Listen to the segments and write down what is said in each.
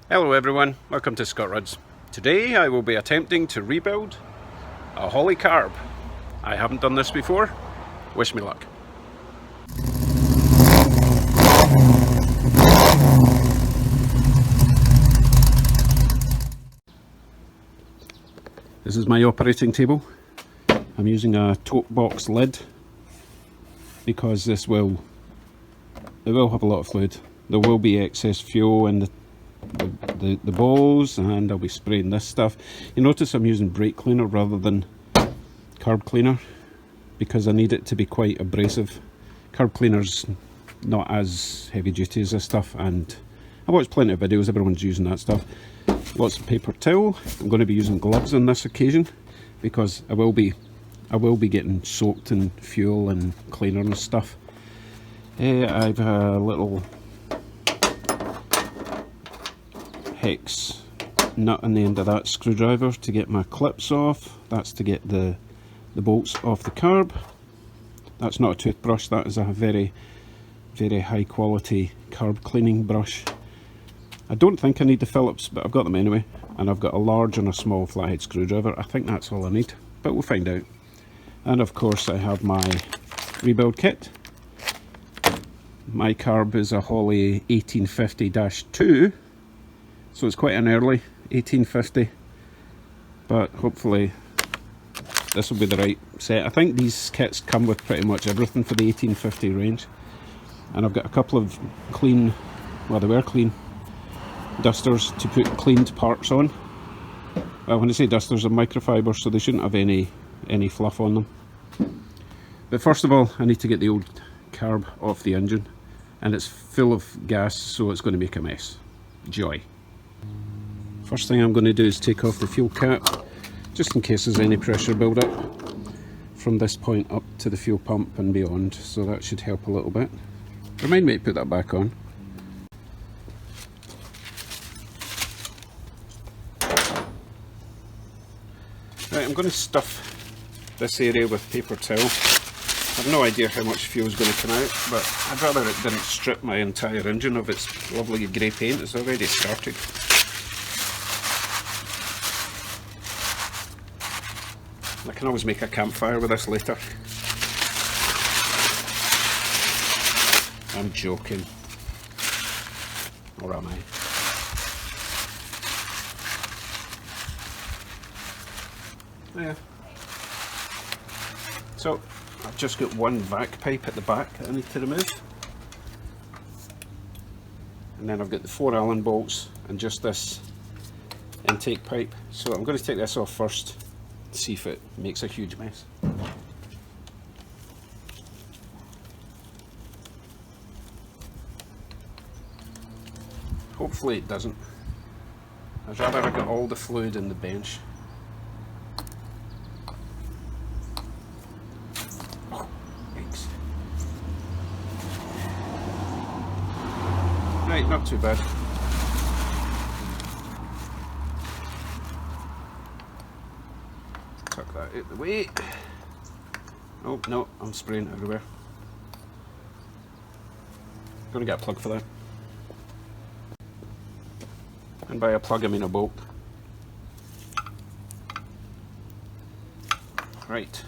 Hello everyone, welcome to Scott Rudd's. Today I will be attempting to rebuild a Holley Carb. I haven't done this before. Wish me luck. This is my operating table. I'm using a tote box lid because it will have a lot of fluid. There will be excess fuel in the bowls, and I'll be spraying this stuff. You notice I'm using brake cleaner rather than carb cleaner because I need it to be quite abrasive. Carb cleaner's not as heavy duty as this stuff, and I watched plenty of videos, everyone's using that stuff. Lots of paper towel. I'm going to be using gloves on this occasion because I will be getting soaked in fuel and cleaner and stuff. I've a little hex nut on the end of that screwdriver to get my clips off. That's to get the bolts off the carb. That's not a toothbrush, that is a very high quality carb cleaning brush. I don't think I need the Phillips, but I've got them anyway, and I've got a large and a small flathead screwdriver. I think that's all I need, but we'll find out. And of course I have my rebuild kit. My carb is a Holley 1850-2, so it's quite an early 1850, but hopefully this will be the right set. I think these kits come with pretty much everything for the 1850 range, and I've got a couple of clean, well they were clean, dusters to put cleaned parts on. Well, when I say dusters, they're microfiber, so they shouldn't have any fluff on them. But first of all, I need to get the old carb off the engine, and it's full of gas, so it's going to make a mess. Joy. First thing I'm going to do is take off the fuel cap, just in case there's any pressure build up from this point up to the fuel pump and beyond, so that should help a little bit. Remind me to put that back on. Right, I'm going to stuff this area with paper towel. I have no idea how much fuel is going to come out, but I'd rather it didn't strip my entire engine of its lovely grey paint. It's already started. I can always make a campfire with this later. I'm joking. Or am I? Yeah. So I've just got one vac pipe at the back that I need to remove, and then I've got the 4 Allen bolts and just this intake pipe. So I'm going to take this off first, see if it makes a huge mess. Hopefully it doesn't. I'd rather have got all the fluid in the bench. Right, not too bad. Tuck that out the way. Oh no, I'm spraying everywhere. Gonna get a plug for that. And by a plug I mean a bolt. Right.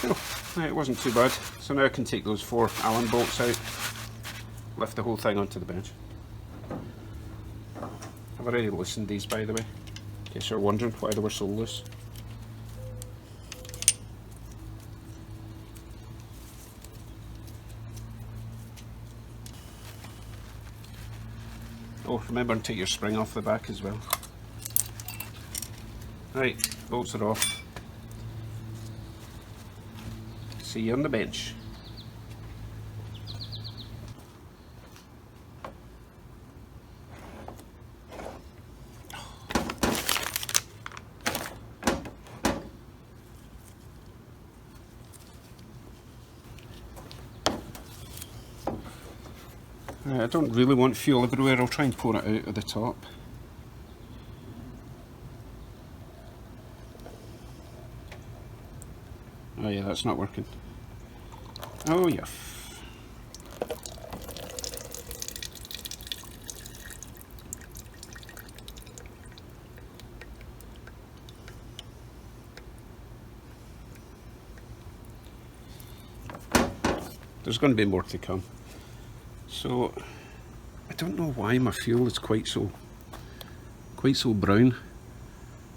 Oh, it wasn't too bad. So now I can take those 4 Allen bolts out, lift the whole thing onto the bench. I've already loosened these, by the way, in case you're wondering why they were so loose. Oh, remember to take your spring off the back as well. Right, bolts are off. See you on the bench. Right, I don't really want fuel everywhere. I'll try and pour it out at the top. Oh yeah, that's not working. Oh yeah. there's going to be more to come. So I don't know why my fuel is quite so brown.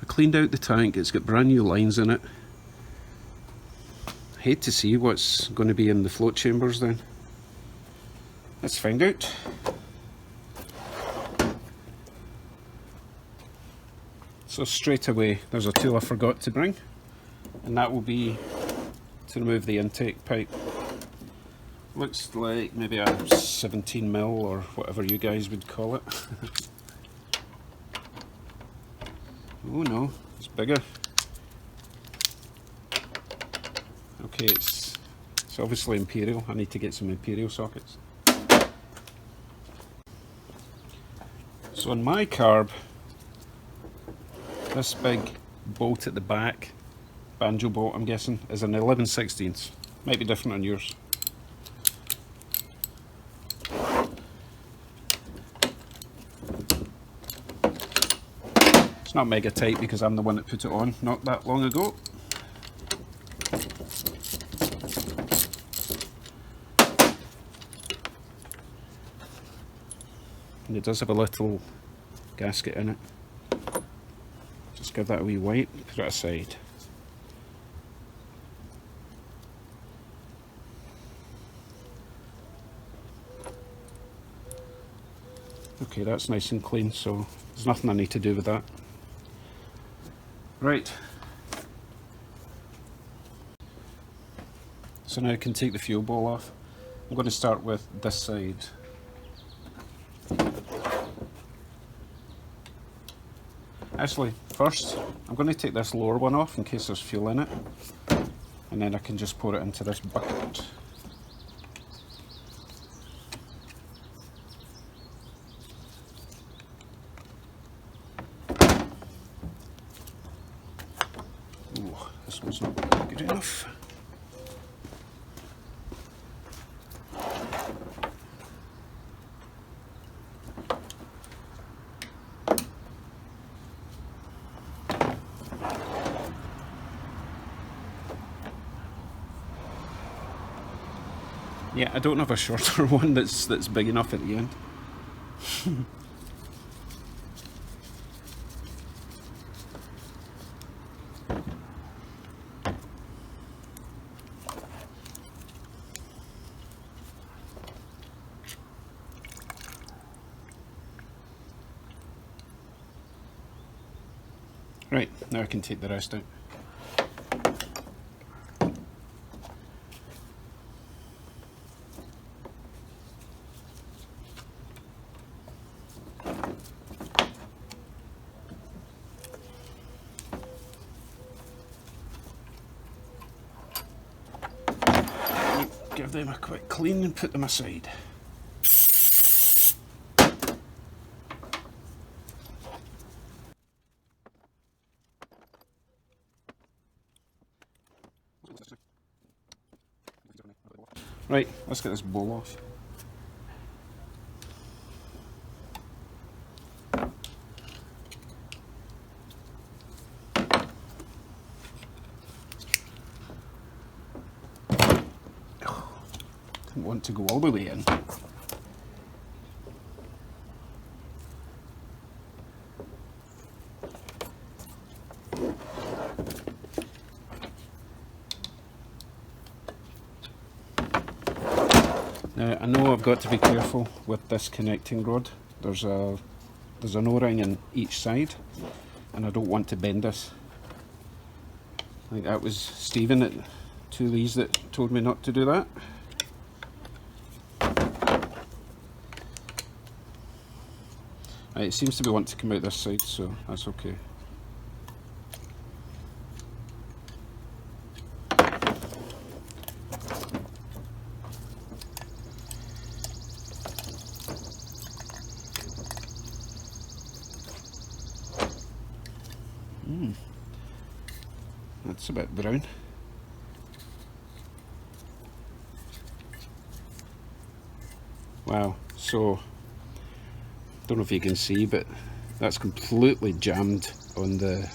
I cleaned out the tank, it's got brand new lines in it. I hate to see what's going to be in the float chambers then. Let's find out. So straight away there's a tool I forgot to bring, and that will be to remove the intake pipe. Looks like maybe a 17mm or whatever you guys would call it. Oh no, it's bigger. Okay, it's obviously imperial. I need to get some imperial sockets. So on my carb, this big bolt at the back, banjo bolt I'm guessing, is an 11/16. Might be different on yours. It's not mega tight because I'm the one that put it on not that long ago. And it does have a little gasket in it. Just give that a wee wipe, put it aside. Okay, that's nice and clean, so there's nothing I need to do with that. Right. So now I can take the fuel bowl off. I'm going to start with this side. Actually, first I'm going to take this lower one off in case there's fuel in it, and then I can just pour it into this bucket. Oh, this one's not good enough. Yeah, I don't have a shorter one that's big enough at the end. Right, now I can take the rest out. Give them a quick clean and put them aside. Right, let's get this bowl off. Didn't want to go all the way in. Now I know I've got to be careful with this connecting rod. There's an O-ring in each side, and I don't want to bend this. I think that was Stephen at 2Lees that told me not to do that. Right, it seems to be wanting to come out this side, so that's okay. That's a bit brown. Wow, so don't know if you can see, but that's completely jammed on the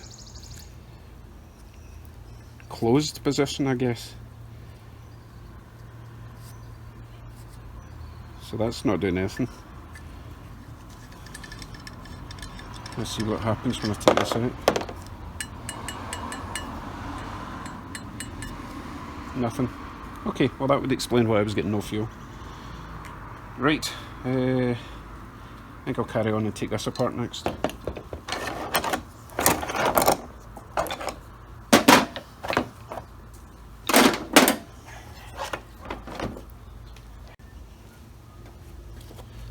closed position, I guess. So that's not doing anything. Let's see what happens when I take this out. Nothing. Okay, well that would explain why I was getting no fuel. Right, I think I'll carry on and take this apart next.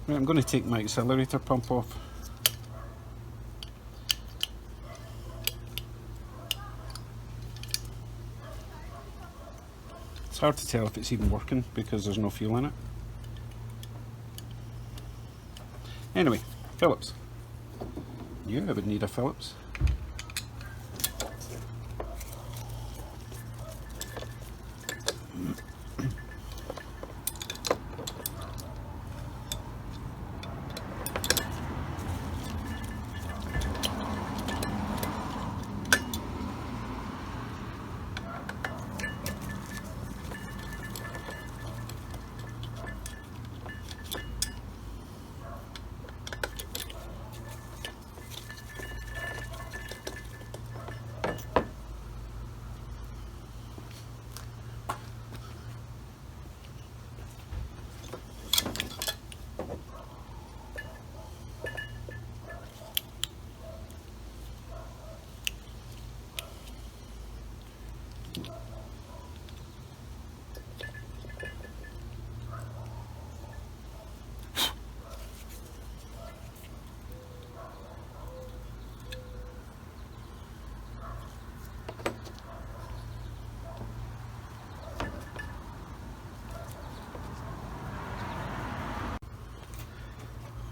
Right, I'm going to take my accelerator pump off. It's hard to tell if it's even working because there's no fuel in it. Anyway, Phillips. Knew I would need a Phillips.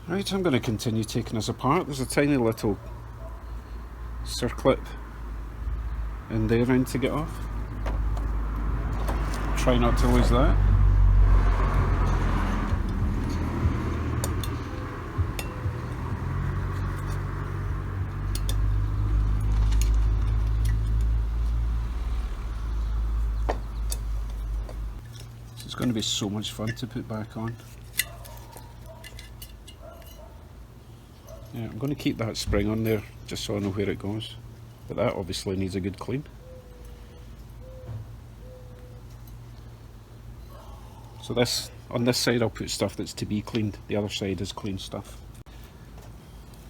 Right, I'm going to continue taking this apart. There's a tiny little circlip in there round to get off. Try not to lose that. It's going to be so much fun to put back on. Yeah, I'm going to keep that spring on there just so I know where it goes, but that obviously needs a good clean. So this, on this side I'll put stuff that's to be cleaned, the other side is clean stuff.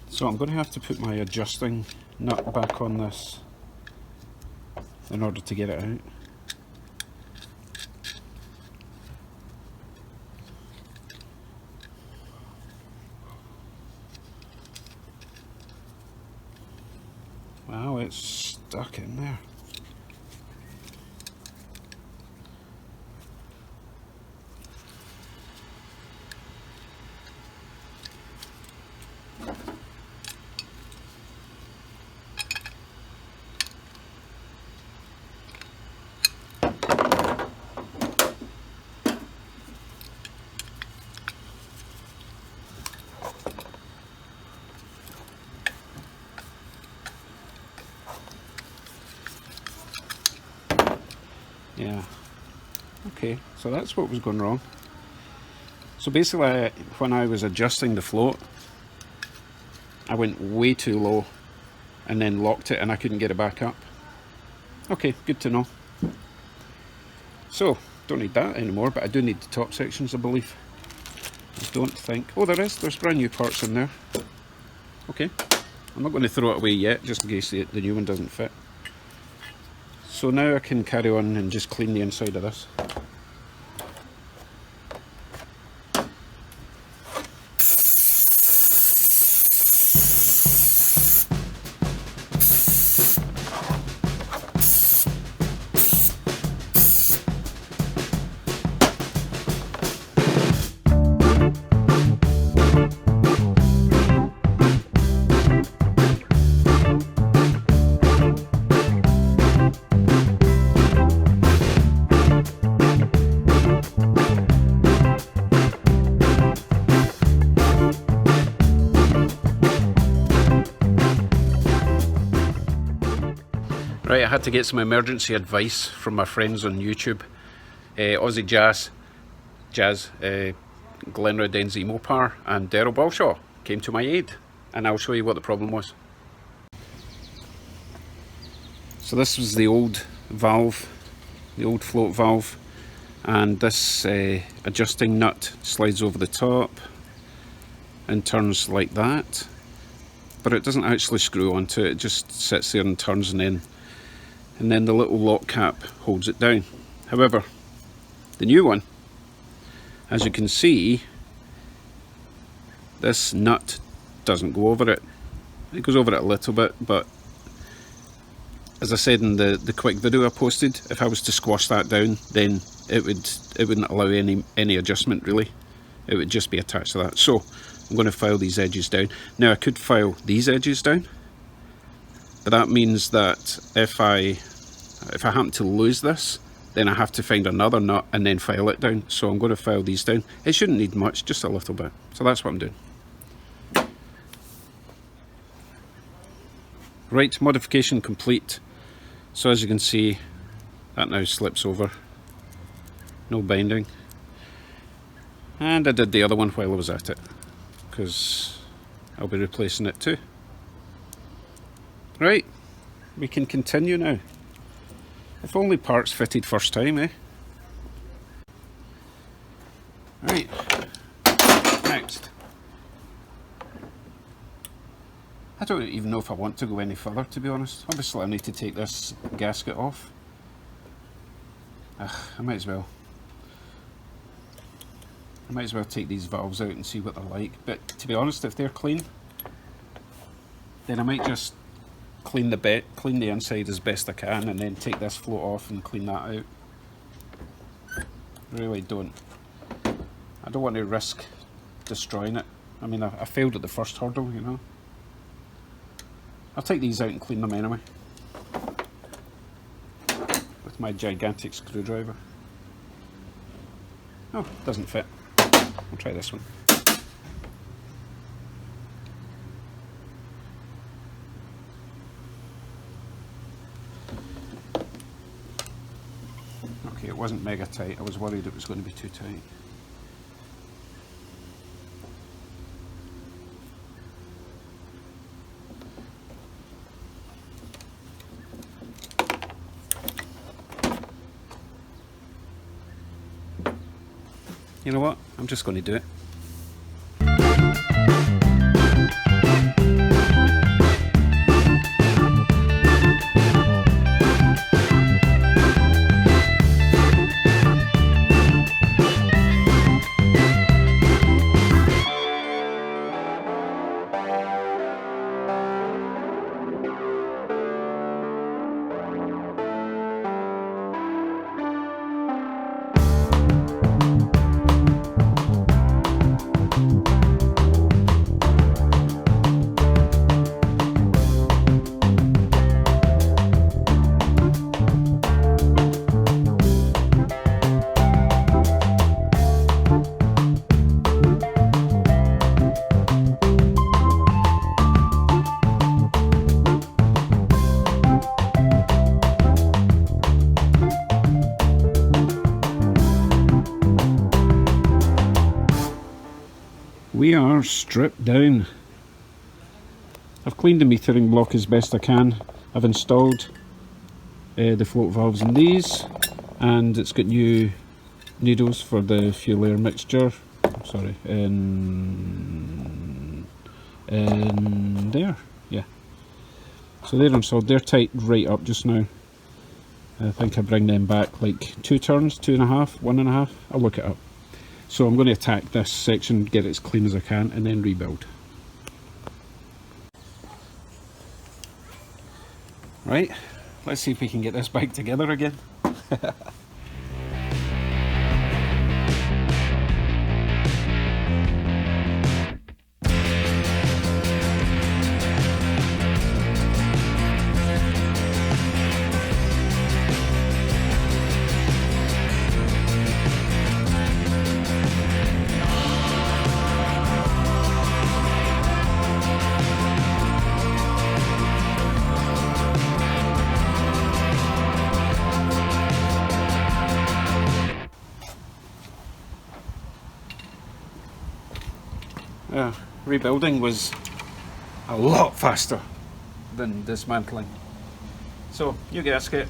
So I'm going to have to put my adjusting nut back on this in order to get it out. Wow, it's stuck in there. Yeah, okay, so that's what was going wrong. So basically, when I was adjusting the float, I went way too low and then locked it and I couldn't get it back up. Okay, good to know. So, don't need that anymore, but I do need the top sections, I believe. I don't think... Oh, there's brand new parts in there. Okay, I'm not going to throw it away yet, just in case the new one doesn't fit. So now I can carry on and just clean the inside of this. Right, I had to get some emergency advice from my friends on YouTube. Aussie Jazz, Glenrod NZ Mopar and Daryl Balshaw came to my aid, and I'll show you what the problem was. So this was the old valve, the old float valve, and this adjusting nut slides over the top and turns like that, but it doesn't actually screw onto it, it just sits there and turns, and then the little lock cap holds it down. However, the new one, as you can see, this nut doesn't go over it. It goes over it a little bit, but as I said in the quick video I posted, if I was to squash that down, then it wouldn't allow any adjustment really. It would just be attached to that. So I'm going to file these edges down. Now I could file these edges down, but that means that if I happen to lose this, then I have to find another nut and then file it down. So I'm going to file these down. It shouldn't need much, just a little bit. So that's what I'm doing. Right, modification complete. So as you can see, that now slips over. No binding. And I did the other one while I was at it, because I'll be replacing it too. Right, we can continue now. If only parts fitted first time, eh? Right, next. I don't even know if I want to go any further, to be honest. Obviously I need to take this gasket off. I might as well. I might as well take these valves out and see what they're like. But to be honest, if they're clean, then I might just clean the inside as best I can, and then take this float off and clean that out. Really don't. I don't want to risk destroying it. I mean, I failed at the first hurdle, you know. I'll take these out and clean them anyway, with my gigantic screwdriver. Oh, doesn't fit. I'll try this one. Okay, it wasn't mega tight. I was worried it was going to be too tight. You know what? I'm just going to do it. We are stripped down. I've cleaned the metering block as best I can. I've installed the float valves in these, and it's got new needles for the fuel air mixture. Sorry, in there, yeah. So they're installed. They're tight right up just now. I think I bring them back like 2 turns, 2.5, 1.5. I'll look it up. So I'm going to attack this section, get it as clean as I can, and then rebuild. Right, let's see if we can get this bike together again. rebuilding was a lot faster than dismantling. So, new gasket.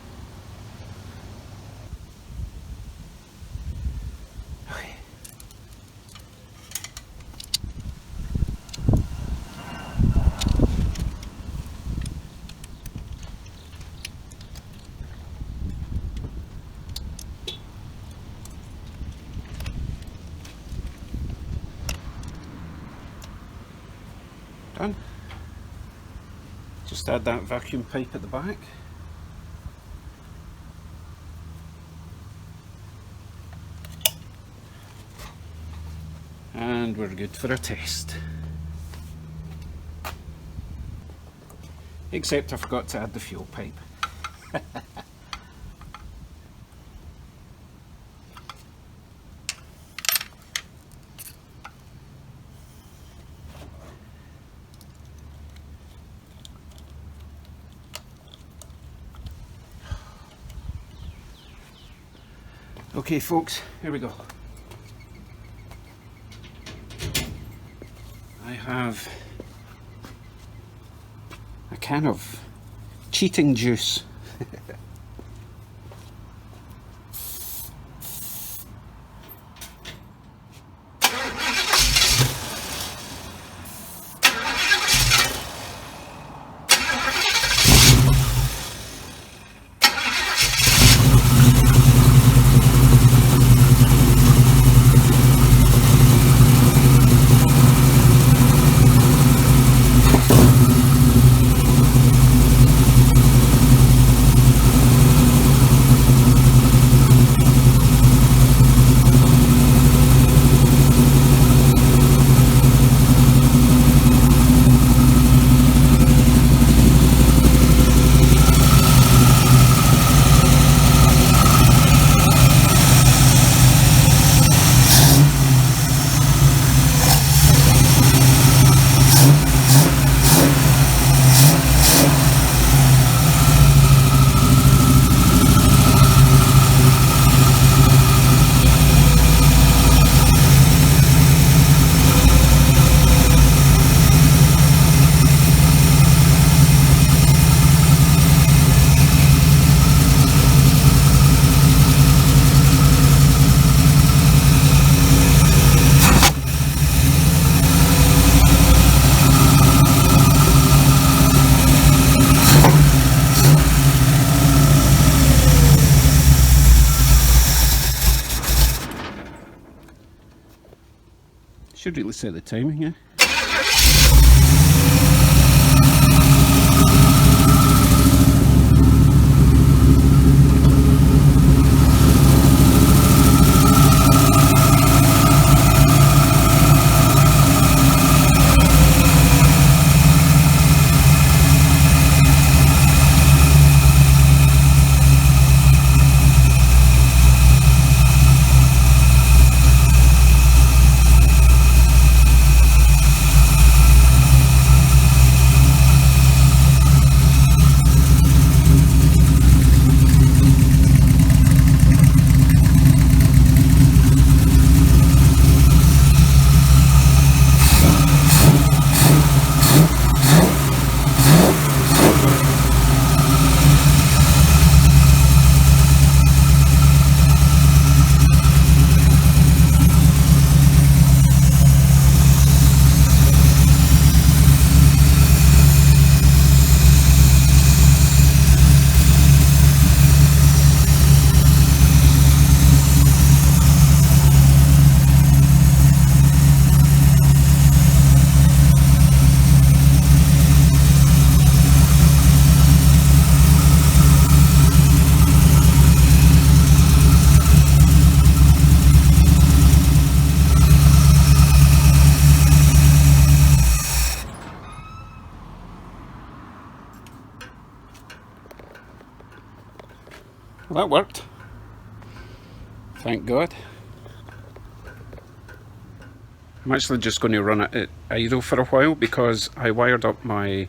Done. Just add that vacuum pipe at the back. And we're good for a test. Except I forgot to add the fuel pipe. Okay folks, here we go. I have a can of cheating juice. Should really set the timing, eh? Well, that worked. Thank God. I'm actually just going to run it at idle for a while because I wired up my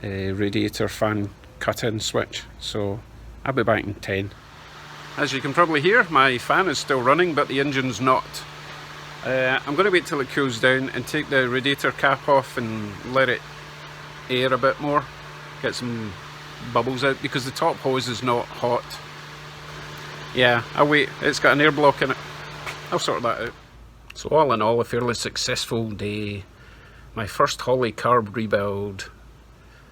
radiator fan cut-in switch, so I'll be back in 10. As you can probably hear, my fan is still running, but the engine's not I'm going to wait till it cools down and take the radiator cap off and let it air a bit more, get some bubbles out, because the top hose is not hot. Yeah, I'll wait. It's got an air block in it. I'll sort that out. So all in all, a fairly successful day. My first Holley Carb rebuild.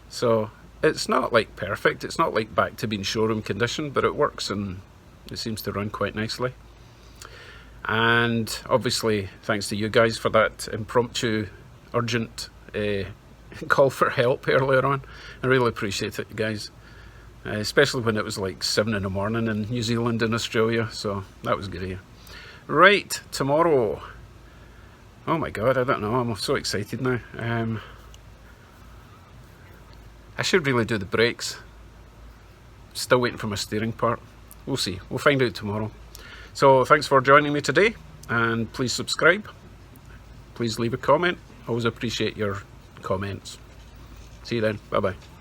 So it's not like perfect, it's not like back to being showroom condition, but it works and it seems to run quite nicely. And obviously thanks to you guys for that impromptu, urgent call for help earlier on. I really appreciate it, you guys. Especially when it was like 7 in the morning in New Zealand and Australia, so that was good of you. Right, tomorrow. Oh my god, I don't know, I'm so excited now. I should really do the brakes. Still waiting for my steering part. We'll see, we'll find out tomorrow. So thanks for joining me today, and please subscribe. Please leave a comment. Always appreciate your comments. See you then, bye bye.